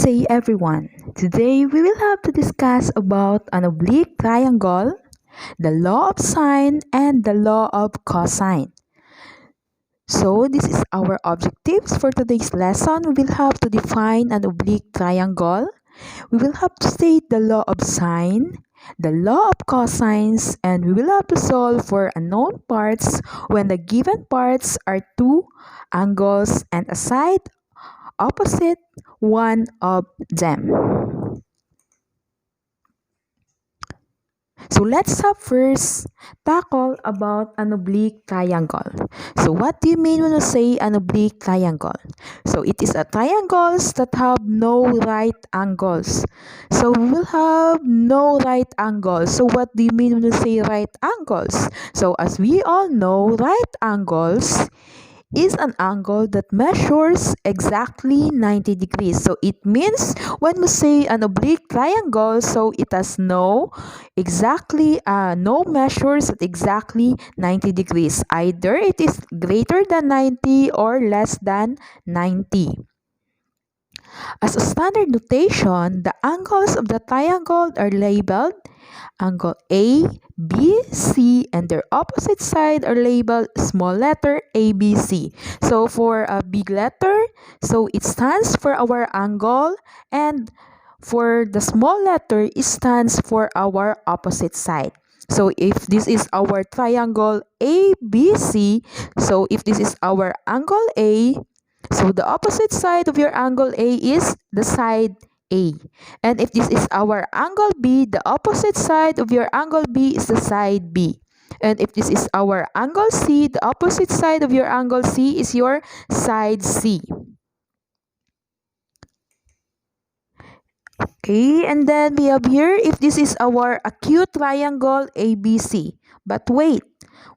day everyone. Today we will have to discuss about an oblique triangle, the law of sine and the law of cosine. So this is our objectives for today's lesson. We will have to define an oblique triangle. We will have to state the law of sine, the law of cosines, and we will have to solve for unknown parts when the given parts are two angles and a side opposite one of them. So let's first tackle about an oblique triangle. So what do you mean when you say an oblique triangle? So it is a triangles that have no right angles. So we will have no right angles. So what do you mean when you say right angles? So as we all know, right angles is an angle that measures exactly 90 degrees. So it means when we say an oblique triangle, so it has no measures at exactly 90 degrees. Either it is greater than 90 or less than 90. As a standard notation, the angles of the triangle are labeled angle A, B, C, and their opposite side are labeled small letter A, B, C. So for a big letter, so it stands for our angle, and for the small letter, it stands for our opposite side. So if this is our triangle ABC, so if this is our angle A, so the opposite side of your angle A is the side A. And if this is our angle B, the opposite side of your angle B is the side B. And if this is our angle C, the opposite side of your angle C is your side C. Okay, and then we have here, if this is our acute triangle ABC. But wait,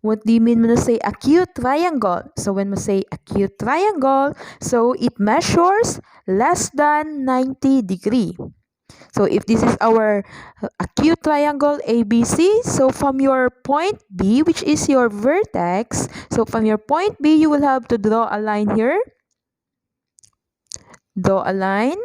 what do you mean when you say acute triangle? So when we say acute triangle, so it measures less than 90 degree. So if this is our acute triangle ABC, so from your point B, which is your vertex, so from your point B, you will have to draw a line here. Draw a line,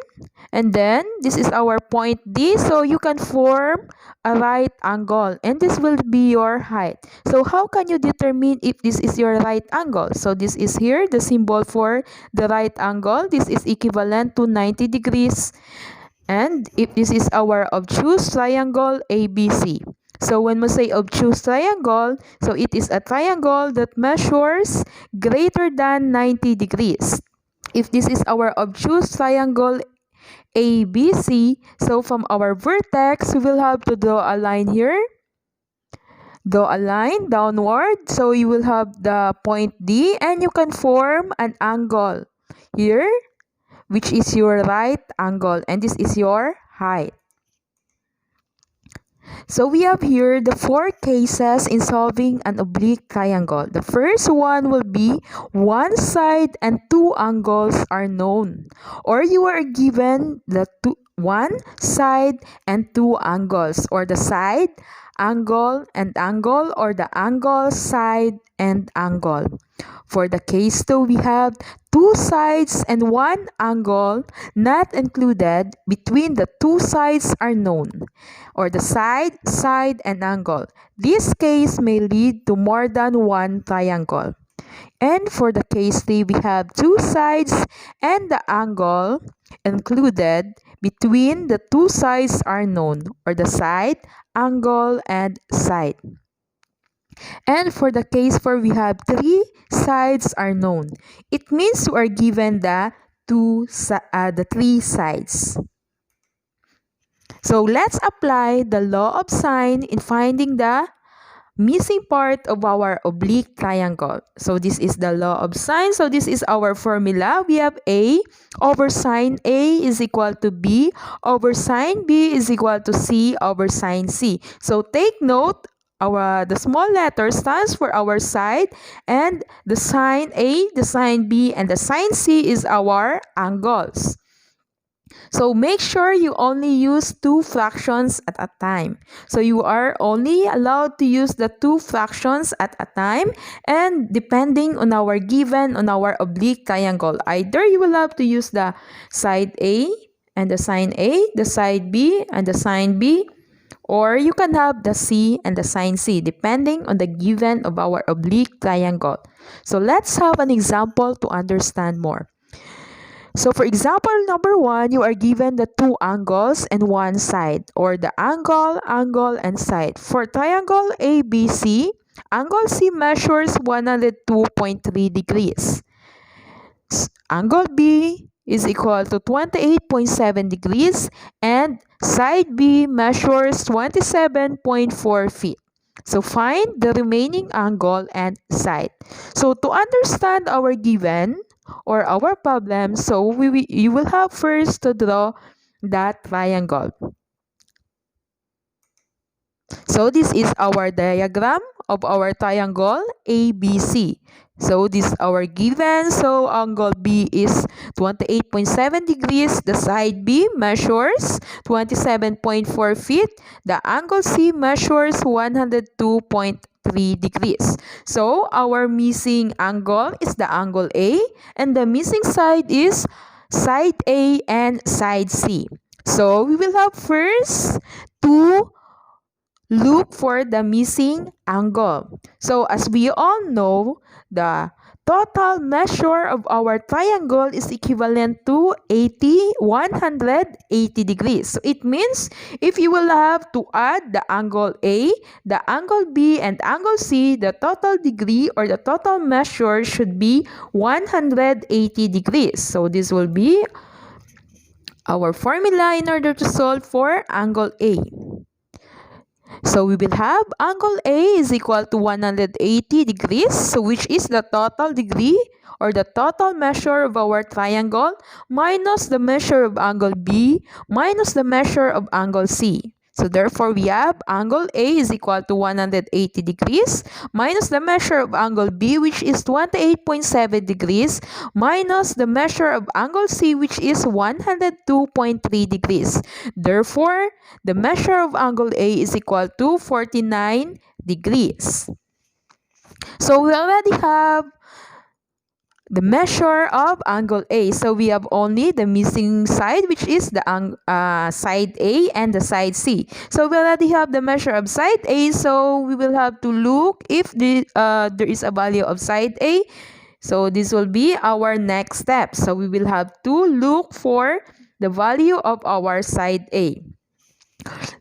and then this is our point D, so you can form a right angle, and this will be your height. So how can you determine if this is your right angle? So this is here the symbol for the right angle. This is equivalent to 90 degrees. And if this is our obtuse triangle ABC. So when we say obtuse triangle, so it is a triangle that measures greater than 90 degrees. If this is our obtuse triangle ABC, so from our vertex, we will have to draw a line here. Draw a line downward, so you will have the point D, and you can form an angle here, which is your right angle, and this is your height. So we have here the four cases in solving an oblique triangle. The first one will be one side and two angles are known, or you are given the one side and two angles, or the side, angle, and angle, or the angle, side, and angle. For the case 2, we have two sides and one angle not included between the two sides are known, or the side, and angle. This case may lead to more than one triangle. And for the case 3, we have two sides and the angle included between the two sides are known, or the side, angle, and side. And for the case 4, we have three sides are known. It means we are given the three sides. So let's apply the law of sine in finding the missing part of our oblique triangle. So this is the law of sine. So this is our formula. We have A over sine A is equal to B over sine B is equal to C over sine C. So take note, the small letter stands for our side, and the sine A, the sine B, and the sine C is our angles. So make sure you only use two fractions at a time. So you are only allowed to use the two fractions at a time, and depending on our oblique triangle, either you will have to use the side A and the sine A, the side B and the sine B, or you can have the C and the sine C depending on the given of our oblique triangle. So let's have an example to understand more. So for example number 1, you are given the two angles and one side, or the angle, and side. For triangle ABC, angle C measures 102.3 degrees. Angle B is equal to 28.7 degrees and side B measures 27.4 feet. So find the remaining angle and side. So to understand our given or our problem, so you will have first to draw that triangle. So this is our diagram of our triangle ABC. So this is our given. So angle B is 28.7 degrees. The side B measures 27.4 feet. The angle C measures 102.3 degrees. So our missing angle is the angle A, and the missing side is side A and side C. So we will have first to look for the missing angle. So as we all know, the total measure of our triangle is equivalent to 180 degrees. So it means if you will have to add the angle A, the angle B, and angle C, the total degree or the total measure should be 180 degrees. So this will be our formula in order to solve for angle A. So we will have angle A is equal to 180 degrees, so which is the total degree or the total measure of our triangle minus the measure of angle B minus the measure of angle C. So therefore we have angle A is equal to 180 degrees minus the measure of angle B, which is 28.7 degrees, minus the measure of angle C, which is 102.3 degrees. Therefore, the measure of angle A is equal to 49 degrees. So we already have the measure of angle A. So we have only the missing side, which is the side A and the side C. So we already have the measure of side A. So we will have to look if there is a value of side A. So this will be our next step. So we will have to look for the value of our side A.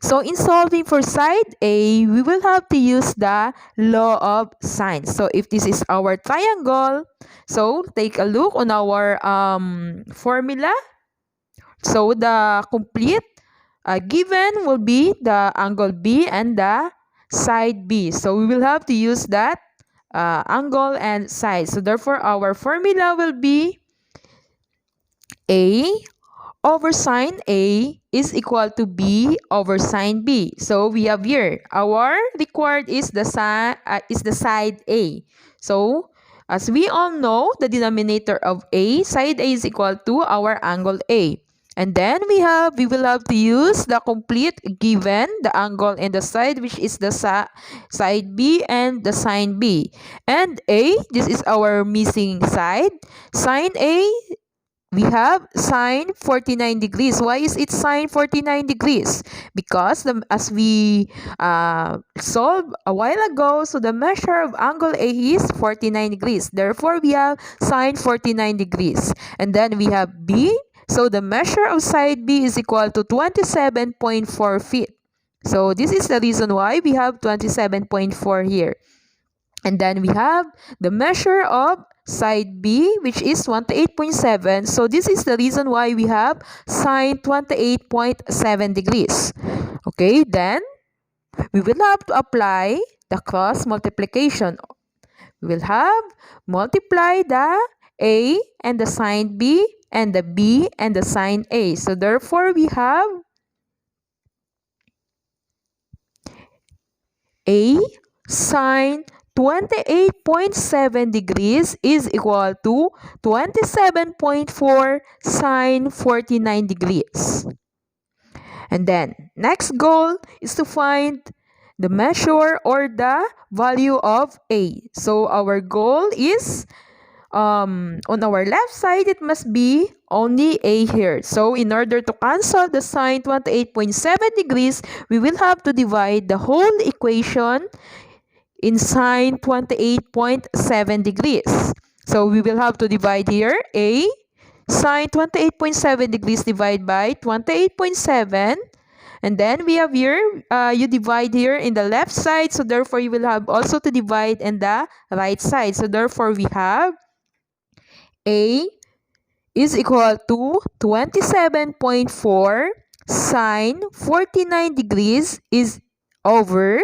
So in solving for side A, we will have to use the law of sine. So if this is our triangle, so take a look on our formula. So the complete given will be the angle B and the side B. So we will have to use that angle and side. So therefore our formula will be A over sine A is equal to B over sine B. So we have here our required is the side A. So as we all know, the denominator of A, side A is equal to our angle A. And then we will have to use the complete given, the angle and the side, which is the side B and the sine B. And A, this is our missing side. Sine A, we have sine 49 degrees. Why is it sine 49 degrees? Because as we solved a while ago, so the measure of angle A is 49 degrees. Therefore, we have sine 49 degrees. And then we have B. So the measure of side B is equal to 27.4 feet. So this is the reason why we have 27.4 here. And then we have the measure of side B, which is 28.7. So this is the reason why we have sine 28.7 degrees. Okay, then we will have to apply the cross multiplication. We will have multiply the A and the sine B and the B and the sine A. So therefore we have A sine 28.7 degrees is equal to 27.4 sine 49 degrees. And then, next goal is to find the measure or the value of A. So, our goal is on our left side, it must be only a here. So in order to cancel the sine 28.7 degrees, we will have to divide the whole equation in sine 28.7 degrees. So we will have to divide here a sine 28.7 degrees divided by 28.7. And then we have here, you divide here in the left side. So therefore, you will have also to divide in the right side. So therefore, we have a is equal to 27.4 sine 49 degrees is over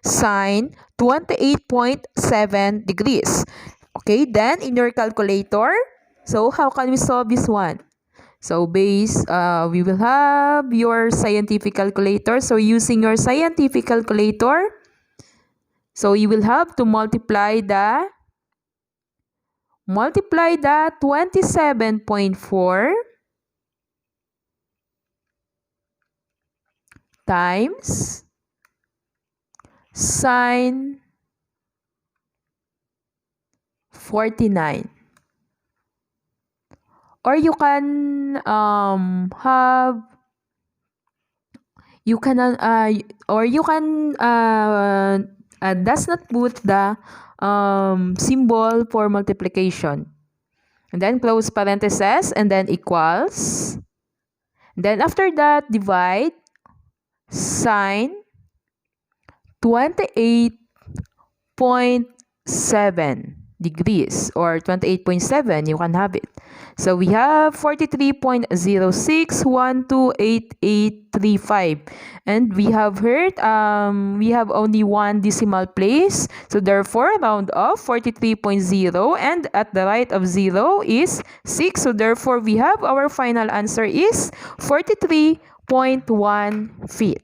sine 28.7 degrees. Okay, then in your calculator, so how can we solve this one? So we will have your scientific calculator. So using your scientific calculator, so you will have to multiply the 27.4 times sine 49. Or you can have you can or you can does not put the symbol for multiplication, and then close parentheses, and then equals, and then after that divide sine 28.7 degrees or 28.7, you can have it. So we have 43.06128835, and we have heard we have only one decimal place, so therefore round off 43.0, and at the right of 0 is 6, so therefore we have our final answer is 43.1 feet.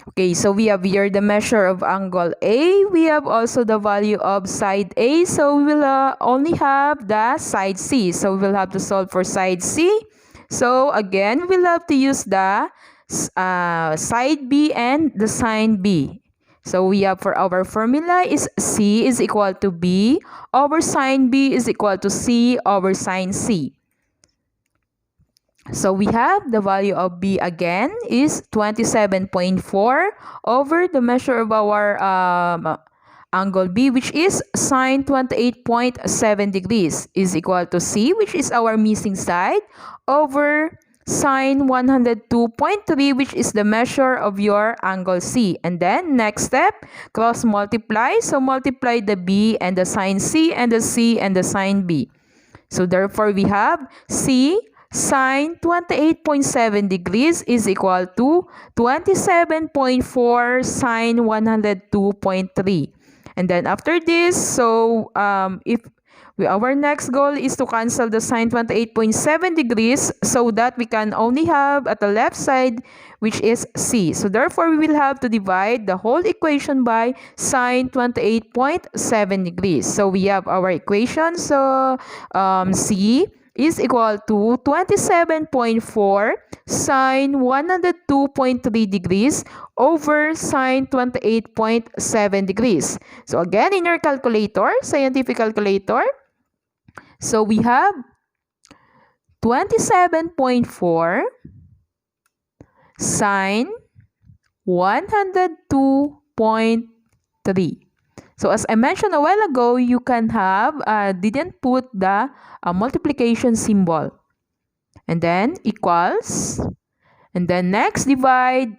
Okay, so we have here the measure of angle A. We have also the value of side A. So we will only have the side C. So we will have to solve for side C. So again, we'll have to use the side B and the sine B. So we have for our formula is C is equal to B over sine B is equal to C over sine C. So we have the value of B again is 27.4 over the measure of our angle B, which is sine 28.7 degrees, is equal to C, which is our missing side, over sine 102.3, which is the measure of your angle C. And then next step, cross multiply. So multiply the B and the sine C and the C and the sine B. So therefore we have C sine 28.7 degrees is equal to 27.4 sine 102.3. And then after this, so our next goal is to cancel the sine 28.7 degrees so that we can only have at the left side, which is C. So therefore, we will have to divide the whole equation by sine 28.7 degrees. So we have our equation. So C is equal to 27.4 sine 102.3 degrees over sine 28.7 degrees. So again, in your calculator, scientific calculator, so we have 27.4 sine 102.3. So as I mentioned a while ago, you can have, didn't put the multiplication symbol. And then equals. And then next divide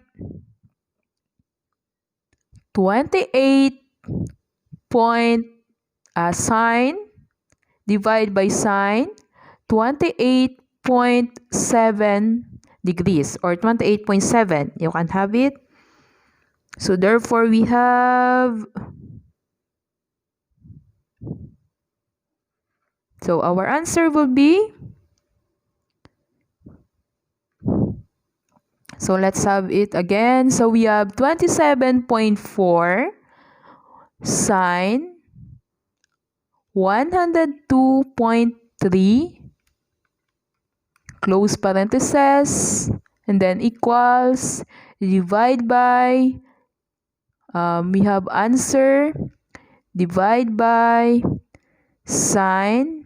28 point sine divide by sine 28.7 degrees or 28.7. You can have it. So therefore we have, so our answer will be, so let's have it again. So we have 27.4 sine 102.3 close parentheses, and then equals, divide by, we have answer, divide by sine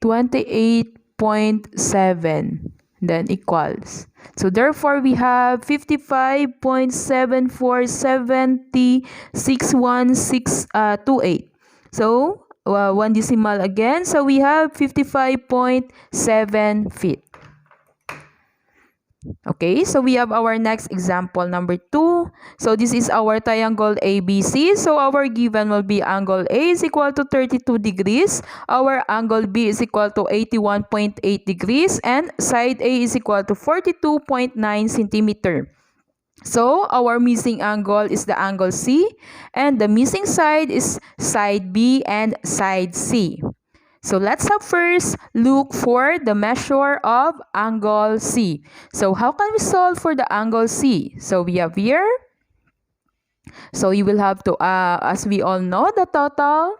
28.7, then equals. So therefore, we have 55.7470.61628. So, one decimal again. So we have 55.7 feet. Okay, so we have our next example, number 2. So this is our triangle ABC. So our given will be angle A is equal to 32 degrees. Our angle B is equal to 81.8 degrees. And side A is equal to 42.9 centimeter. So our missing angle is the angle C. And the missing side is side B and side C. So let's have first look for the measure of angle C. So how can we solve for the angle C? So we have here. So you will have to, as we all know, the total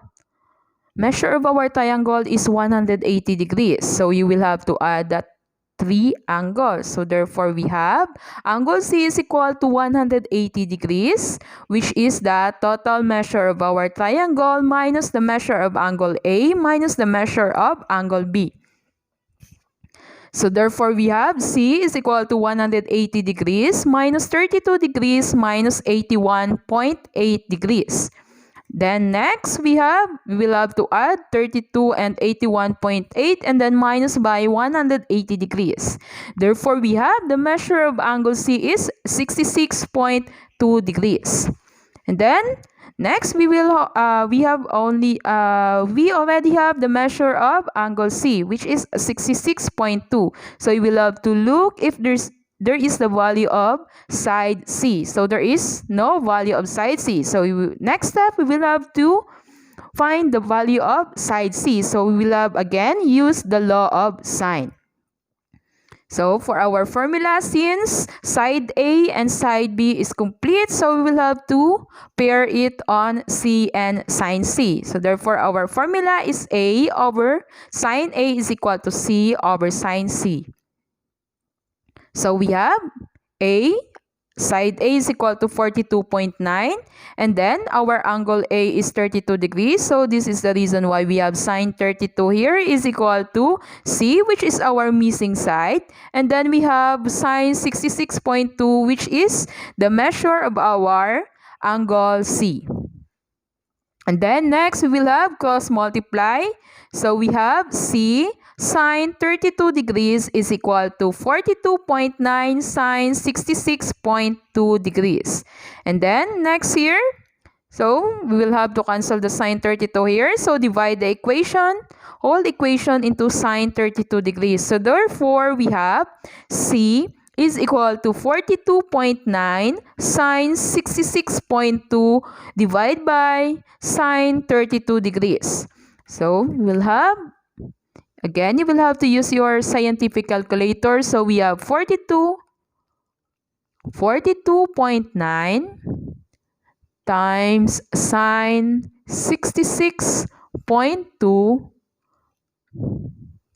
measure of our triangle is 180 degrees. So you will have to add that 3 angles. So therefore, we have angle C is equal to 180 degrees, which is the total measure of our triangle minus the measure of angle A minus the measure of angle B. So therefore, we have C is equal to 180 degrees minus 32 degrees minus 81.8 degrees. Then next, we will have to add 32 and 81.8 and then minus by 180 degrees. Therefore, we have the measure of angle C is 66.2 degrees. And then next, we already have the measure of angle C, which is 66.2. So you will have to look if there is the value of side C. So there is no value of side C. So next step, we will have to find the value of side C. So we will have again use the law of sine. So for our formula, since side A and side B is complete, so we will have to pair it on C and sine C. So therefore, our formula is A over sine A is equal to C over sine C. So we have A, side A is equal to 42.9, and then our angle A is 32 degrees. So this is the reason why we have sine 32 here is equal to C, which is our missing side. And then we have sine 66.2, which is the measure of our angle C. And then next, we will have cross multiply. So we have C sine 32 degrees is equal to 42.9 sine 66.2 degrees. And then next here, so we will have to cancel the sine 32 here. So divide the equation, whole equation into sine 32 degrees. So therefore, we have C is equal to 42.9 sine 66.2 divided by sine 32 degrees. So we'll have, again, you will have to use your scientific calculator. So we have 42.9 times sine 66.2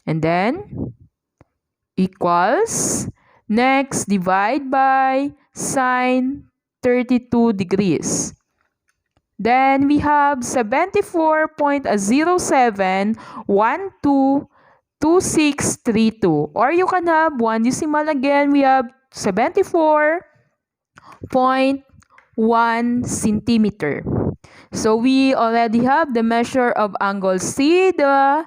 and then equals, next divide by sine 32 degrees. Then we have 74.07122632. Or you can have one decimal again. We have 74.1 centimeter. So we already have the measure of angle C, the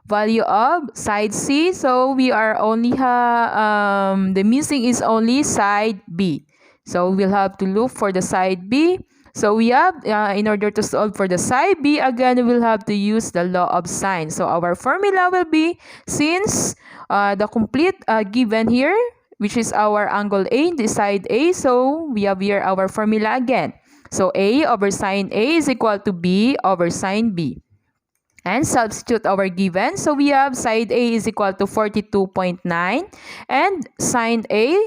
value of side C. So we are only the missing is only side B. So we'll have to look for the side B. So we have, in order to solve for the side B, again, we will have to use the law of sine. So our formula will be, since the complete given here, which is our angle A, the side A, so we have here our formula again. So A over sine A is equal to B over sine B. And substitute our given. So we have side A is equal to 42.9 and sine A,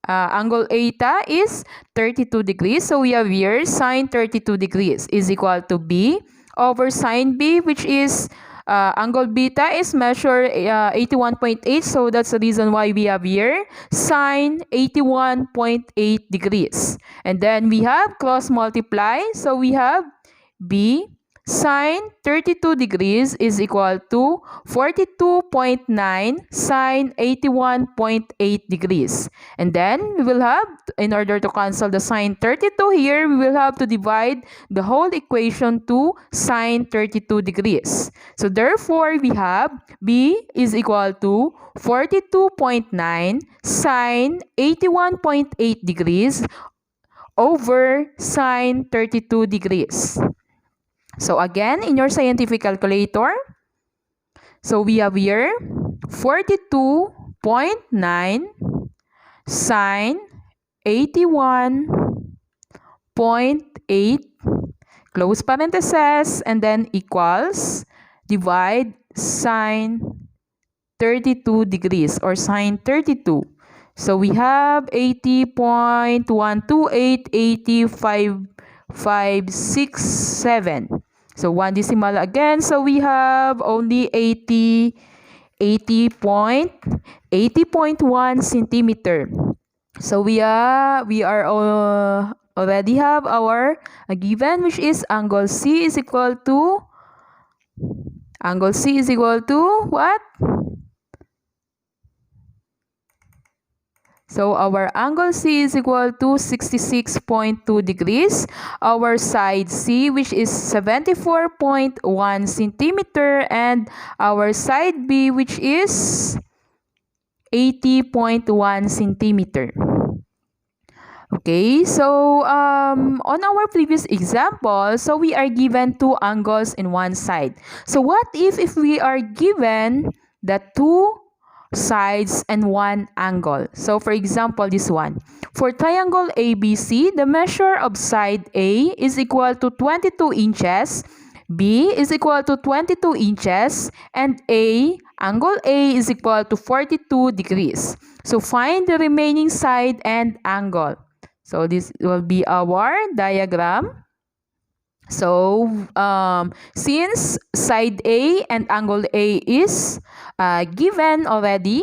angle eta is 32 degrees. So we have here sine 32 degrees is equal to B over sine B, which is angle beta is measured 81.8. So that's the reason why we have here sine 81.8 degrees. And then we have cross multiply. So we have B Sine 32 degrees is equal to 42.9 sine 81.8 degrees. And then we will have, in order to cancel the sine 32 here, we will have to divide the whole equation to sine 32 degrees. So therefore, we have B is equal to 42.9 sine 81.8 degrees over sine 32 degrees. So again, in your scientific calculator, so we have here 42.9 sine 81.8 close parentheses and then equals divide sine 32 degrees or sine 32. So we have 80.1288567. So one decimal again. So we have only 80.1 centimeter. So we already have our given, which is angle C is equal to what? So our angle C is equal to 66.2 degrees. Our side C, which is 74.1 centimeter, and our side B, which is 80.1 centimeter. Okay, so on our previous example, so we are given two angles in one side. So what if we are given the two sides and one angle? So for example, this one. For triangle ABC, the measure of side A is equal to 22 inches, B is equal to 22 inches, and angle A is equal to 42 degrees. So find the remaining side and angle. So this will be our diagram. So since side A and angle A is given already,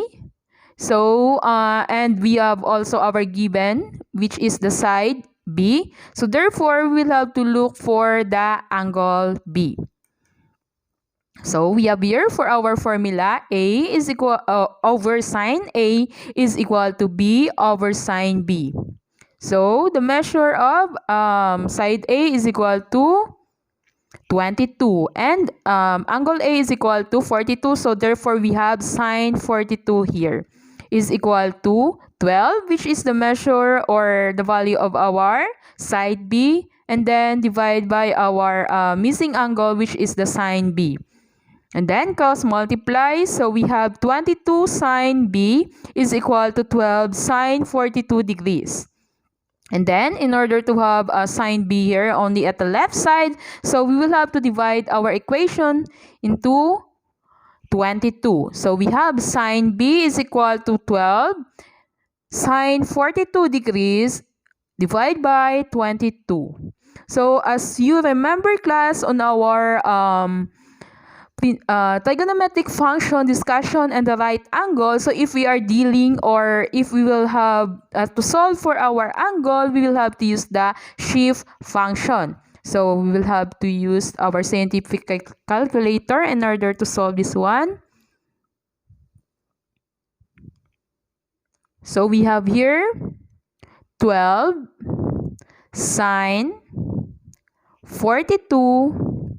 so and we have also our given, which is the side B. So therefore, we'll have to look for the angle B. So we have here for our formula, A is equal over sine A is equal to B over sine B. So the measure of side A is equal to 22 and angle A is equal to 42. So therefore we have sine 42 here is equal to 12, which is the measure or the value of our side B, and then divide by our missing angle, which is the sine B. And then cross multiply, so we have 22 sine B is equal to 12 sine 42 degrees. And then, in order to have a sine B here only at the left side, so we will have to divide our equation into 22. So we have sine B is equal to 12 sine 42 degrees divided by 22. So as you remember, class, on our trigonometric function discussion and the right angle, so if we are dealing or if we will have to solve for our angle, we will have to use the shift function. So we will have to use our scientific calculator in order to solve this one. So we have here 12 sine 42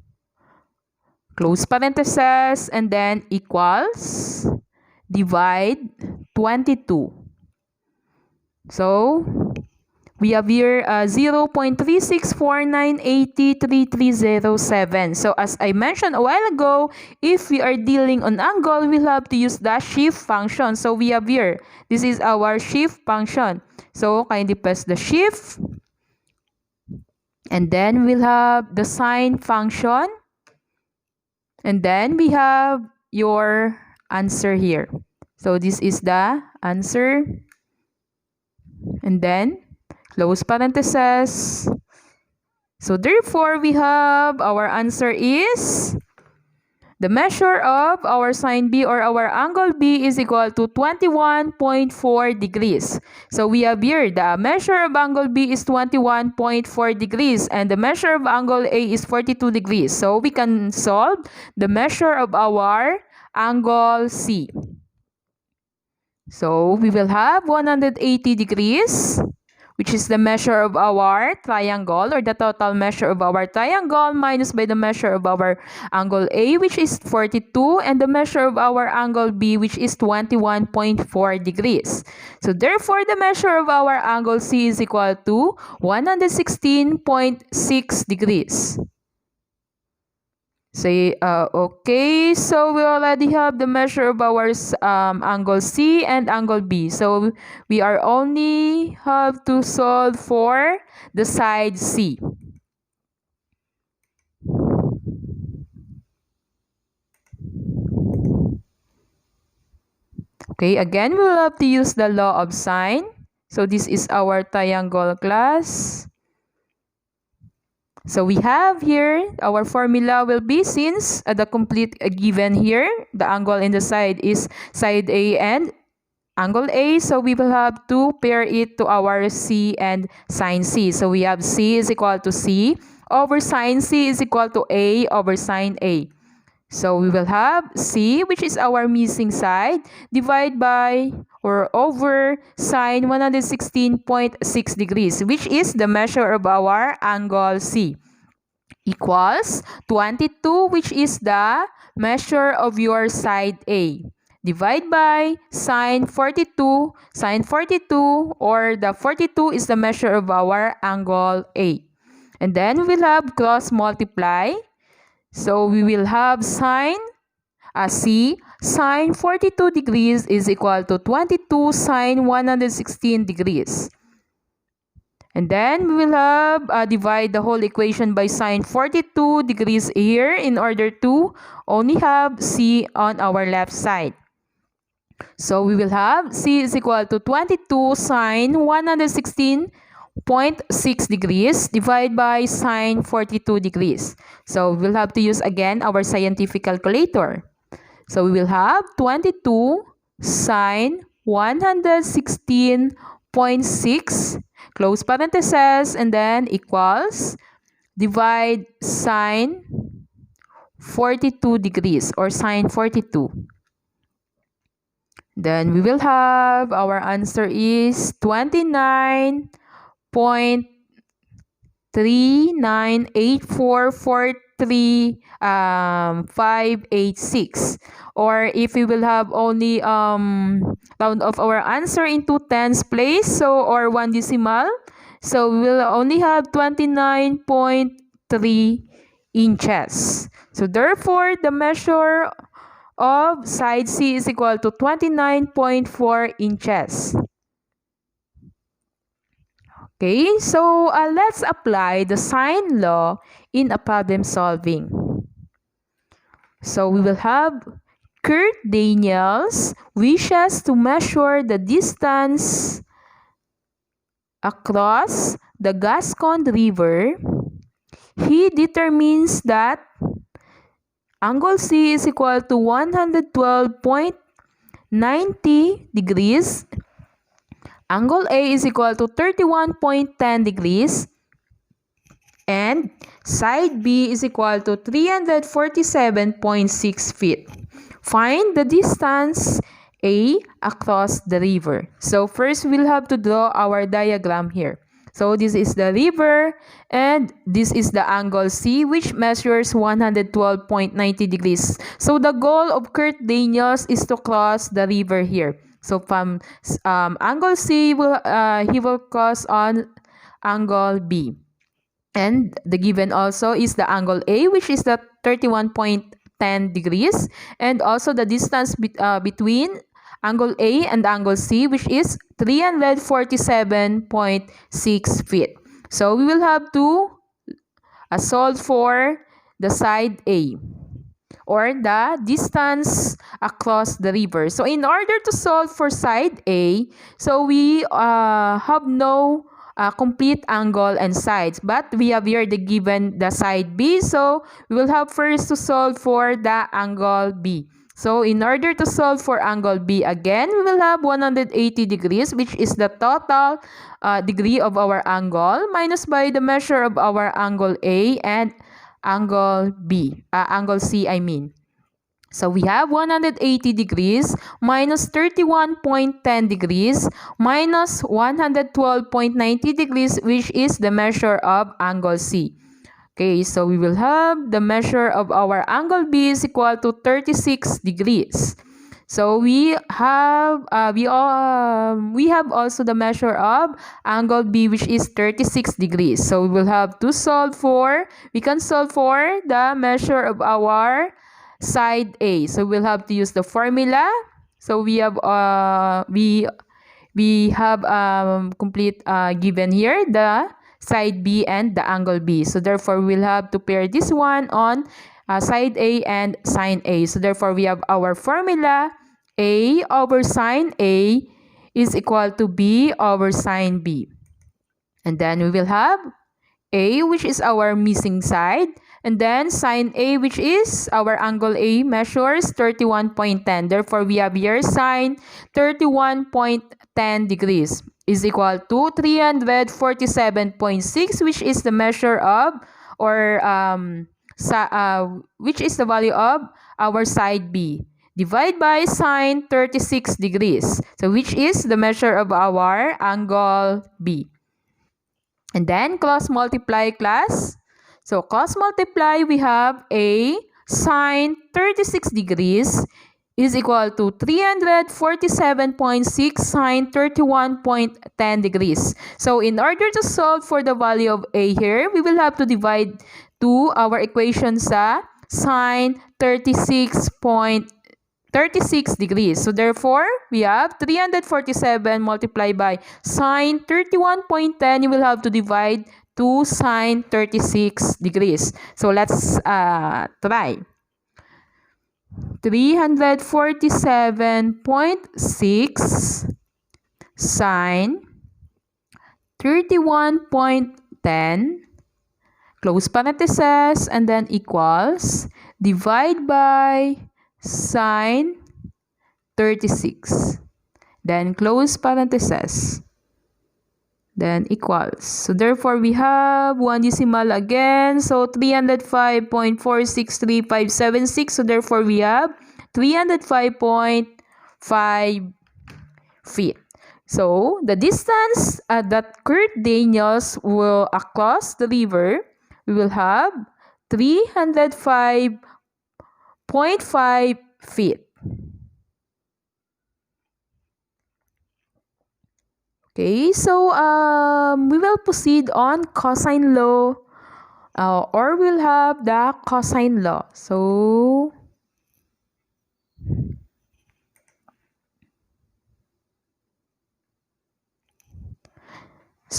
close parentheses and then equals divide 22. So we have here 0.3649803307. So as I mentioned a while ago, if we are dealing on angle, we'll have to use the shift function. So we have here, this is our shift function. So kindly press the shift. And then we'll have the sine function. And then we have your answer here. So this is the answer. And then close parentheses. So therefore, we have our answer is The measure of our sine B or our angle B is equal to 21.4 degrees. So we have here the measure of angle B is 21.4 degrees and the measure of angle A is 42 degrees. So we can solve the measure of our angle C. So we will have 180 degrees, which is the measure of our triangle or the total measure of our triangle minus by the measure of our angle A, which is 42, and the measure of our angle B, which is 21.4 degrees. So therefore, the measure of our angle C is equal to 116.6 degrees. Okay, so we already have the measure of our angle C and angle B. So we are only have to solve for the side C. Okay, again, we will have to use the law of sine. So this is our triangle class. So we have here, our formula will be, since the complete given here, the angle in the side is side A and angle A, so we will have to pair it to our C and sine C. So we have C is equal to C over sine C is equal to A over sine A. So we will have C, which is our missing side, divide by or over sine 116.6 degrees, which is the measure of our angle C, equals 22, which is the measure of your side A. Divide by sine 42. Sine 42 or the 42 is the measure of our angle A. And then we will have cross multiply. So we will have sine C sine 42 degrees is equal to 22 sine 116 degrees. And then we will have divide the whole equation by sine 42 degrees here in order to only have C on our left side. So we will have C is equal to 22 sine 116.6 degrees divided by sine 42 degrees. So we will have to use again our scientific calculator. So we will have 22 sine 116.6 close parentheses and then equals divide sine 42 degrees or sine 42. Then we will have our answer is 29.398443 or if we will have only round of our answer into tens place, so or one decimal, so we will only have 29.3 inches. So therefore the measure of side C is equal to 29.4 inches. Okay, so let's apply the sine law in a problem solving. So we will have Kurt Daniels wishes to measure the distance across the Gascon River. He determines that angle C is equal to 112.90 degrees. Angle A is equal to 31.10 degrees. And side B is equal to 347.6 feet. Find the distance A across the river. So first we'll have to draw our diagram here. So this is the river and this is the angle C, which measures 112.90 degrees. So the goal of Kurt Daniels is to cross the river here. So from angle C, he will cross on angle B. And the given also is the angle A, which is the 31.10 degrees. And also the distance between angle A and angle C, which is 347.6 feet. So we will have to solve for the side A or the distance across the river. So in order to solve for side A, so we have no complete angle and sides. But we have here the side B, so we will have first to solve for the angle B. So in order to solve for angle B again, we will have 180 degrees, which is the total degree of our angle, minus by the measure of our angle A and angle B, angle C I mean. So we have 180 degrees minus 31.10 degrees minus 112.90 degrees, which is the measure of angle C. Okay, so we will have the measure of our angle B is equal to 36 degrees. So we have also the measure of angle B, which is 36 degrees. So we will have to we can solve for the measure of our side A. So we'll have to use the formula. So we have complete given here the side B and the angle B. So therefore we'll have to pair this one on side A and sine A. So therefore we have our formula: A over sine A is equal to B over sine B. And then we will have A, which is our missing side, and then sine A, which is our angle A, measures 31.10. Therefore, we have here sine 31.10 degrees is equal to 347.6, which is the measure of, which is the value of our side B. Divide by sine 36 degrees, so which is the measure of our angle B. And then cross multiply, class. So cross multiply, we have A sine 36 degrees is equal to 347.6 sine 31.10 degrees. So in order to solve for the value of A here, we will have to divide to our equation sa sine 36 degrees. So therefore, we have 347 multiplied by sine 31.10. You will have to divide to sine 36 degrees. So let's try. 347.6 sine 31.10 close parentheses and then equals divide by sine 36, then close parentheses, then equals. So therefore we have one decimal again, so 305.463576. So therefore we have 305.5 feet. So the distance that Kurt Daniels will across the river, we will have 305.5 feet. Okay, so we will proceed on cosine law, or we'll have the cosine law. So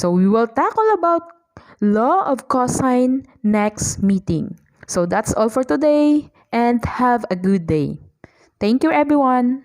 we will tackle about law of cosine next meeting. So that's all for today, and have a good day. Thank you, everyone.